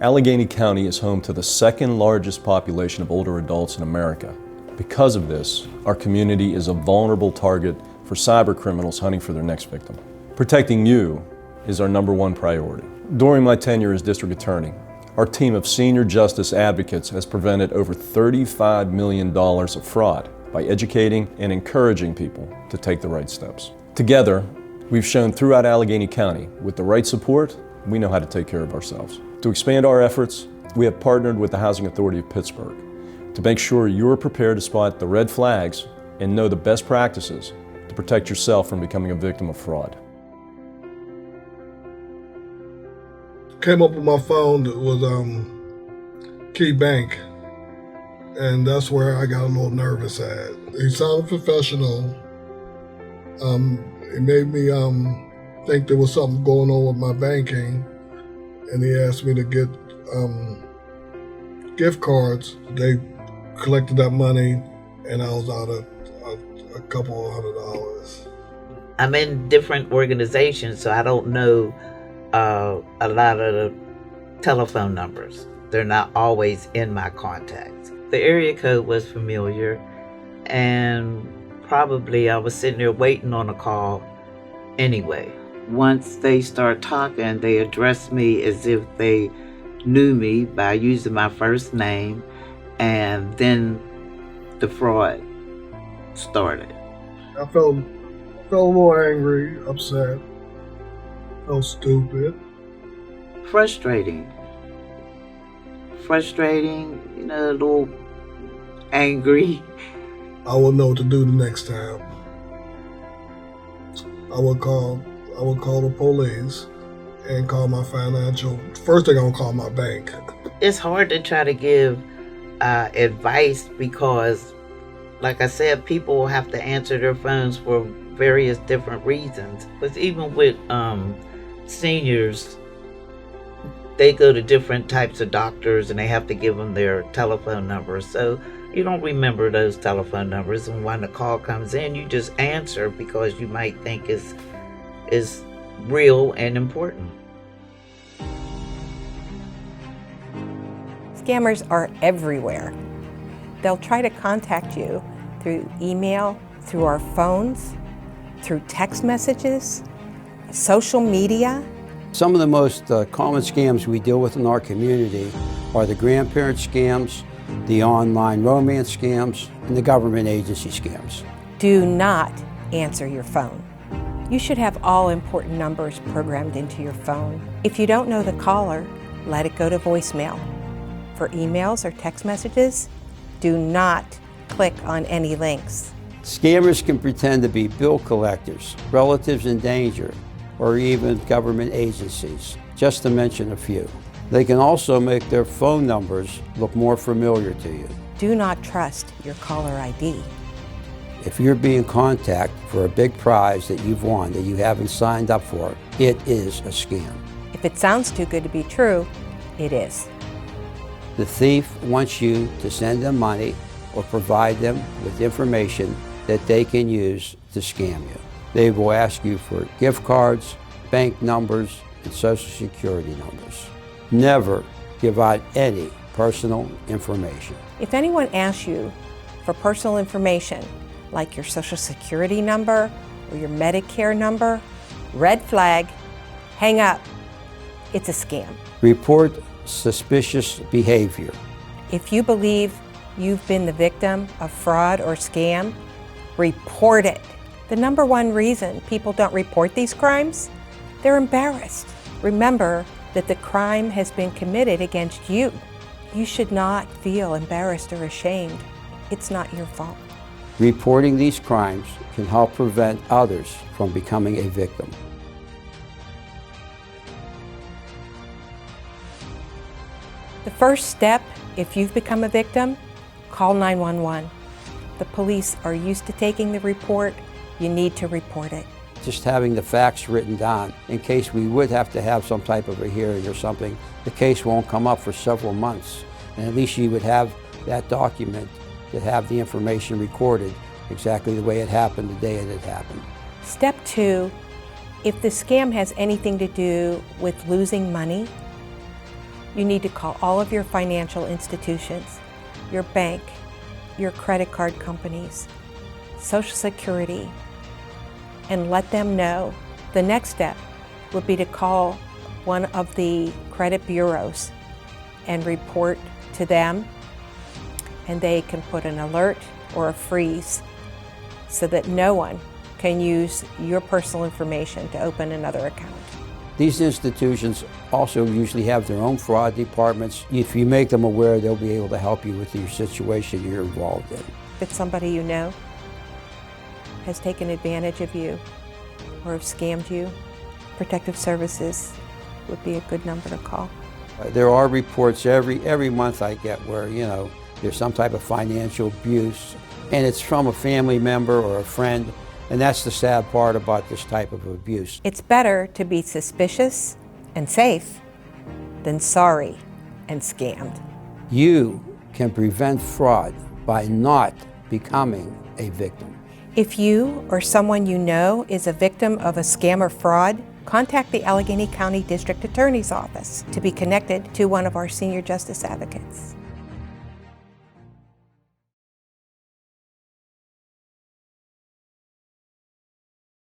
Allegheny County is home to the second largest population of older adults in America. Because of this, our community is a vulnerable target for cyber criminals hunting for their next victim. Protecting you is our #1 priority. During my tenure as district attorney, our team of senior justice advocates has prevented over $35 million of fraud by educating and encouraging people to take the right steps. Together, we've shown throughout Allegheny County, with the right support, we know how to take care of ourselves. To expand our efforts, we have partnered with the Housing Authority of Pittsburgh to make sure you're prepared to spot the red flags and know the best practices to protect yourself from becoming a victim of fraud. Came up with my phone that was Key Bank, and that's where I got a little nervous at. He sounded professional. It made me think there was something going on with my banking, and he asked me to get gift cards. They collected that money, and I was out a couple of $100. I'm in different organizations, so I don't know a lot of the telephone numbers. They're not always in my contacts. The area code was familiar, and probably I was sitting there waiting on a call anyway. Once they start talking, they address me as if they knew me by using my first name, and then the fraud started. I felt a little angry, upset, felt stupid. Frustrating, a little angry. I would know what to do the next time. I would call the police and call my financial. First thing, I'm gonna call my bank. It's hard to try to give advice because, like I said, people will have to answer their phones for various different reasons. But even with seniors, they go to different types of doctors and they have to give them their telephone numbers. So you don't remember those telephone numbers, and when the call comes in, you just answer because you might think is real and important. Scammers are everywhere. They'll try to contact you through email, through our phones, through text messages, social media. Some of the most common scams we deal with in our community are the grandparent scams, the online romance scams, and the government agency scams. Do not answer your phone. You should have all important numbers programmed into your phone. If you don't know the caller, let it go to voicemail. For emails or text messages, do not click on any links. Scammers can pretend to be bill collectors, relatives in danger, or even government agencies, just to mention a few. They can also make their phone numbers look more familiar to you. Do not trust your caller ID. If you're being contacted for a big prize that you've won that you haven't signed up for, it is a scam. If it sounds too good to be true, it is. The thief wants you to send them money or provide them with information that they can use to scam you. They will ask you for gift cards, bank numbers, and social security numbers. Never give out any personal information. If anyone asks you for personal information, like your social security number or your Medicare number, red flag, hang up. It's a scam. Report suspicious behavior. If you believe you've been the victim of fraud or scam, report it. The #1 reason people don't report these crimes, they're embarrassed. Remember that the crime has been committed against you. You should not feel embarrassed or ashamed. It's not your fault. Reporting these crimes can help prevent others from becoming a victim. The first step, if you've become a victim, call 911. The police are used to taking the report. You need to report it. Just having the facts written down in case we would have to have some type of a hearing or something, the case won't come up for several months. And at least you would have that document to have the information recorded exactly the way it happened, the day it had happened. Step 2, If the scam has anything to do with losing money, you need to call all of your financial institutions, your bank, your credit card companies, Social Security, and let them know. The next step would be to call one of the credit bureaus and report to them, and they can put an alert or a freeze so that no one can use your personal information to open another account. These institutions also usually have their own fraud departments. If you make them aware, they'll be able to help you with your situation you're involved in. If it's somebody you know has taken advantage of you or have scammed you, Protective Services would be a good number to call. There are reports every month I get where, there's some type of financial abuse, and it's from a family member or a friend, and that's the sad part about this type of abuse. It's better to be suspicious and safe than sorry and scammed. You can prevent fraud by not becoming a victim. If you or someone you know is a victim of a scam or fraud, contact the Allegheny County District Attorney's Office to be connected to one of our senior justice advocates.